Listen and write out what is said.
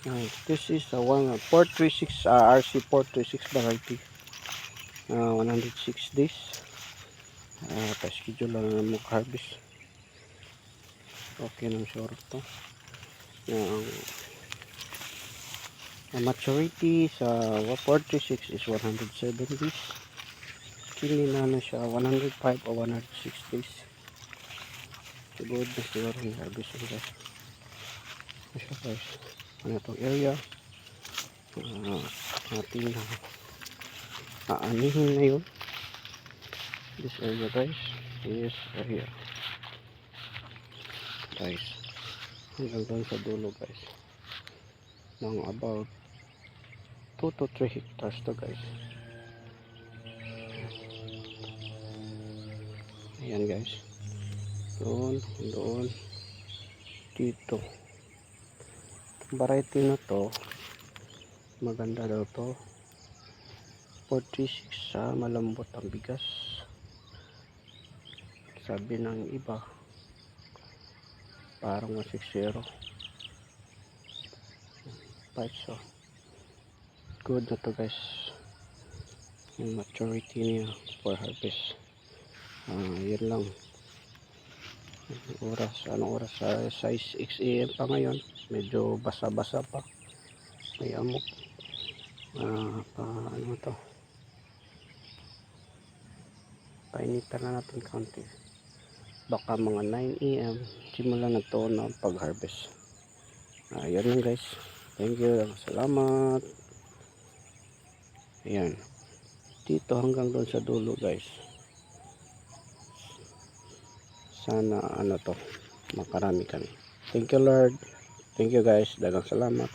This is a 436 RC 436 variety. 106 days. Pa-schedule lang na mag-harvest. Okay nang sure to. Ang maturity sa 436 is 107 days. Kini na siya 105 o 106 days. Siguro na siguro yung harvest nila. Siya guys. Ano itong area. Ating aanihin na yun. This area guys. This area. Guys. Hanggang doon sa dulo guys. Ng about 2 to 3 hectares to guys. Ayan guys. Doon. Dito. Variety na to. Maganda daw to. 46 sa malambot ang bigas. Sabi ng iba parang 160. So good na to guys. Yung maturity niya for harvest. Yun lang. Anong oras? Size 6 AM pa ngayon. Medyo basa-basa pa. May amok. Ano to? Painitan na natin konti. Baka mga 9 AM simulan na to na pag-harvest. Yan lang guys. Thank you. Salamat. Ayan. Dito hanggang doon sa dulo guys. Sana ano to, makarami kami. Thank you Lord. Thank you guys. Dagang salamat.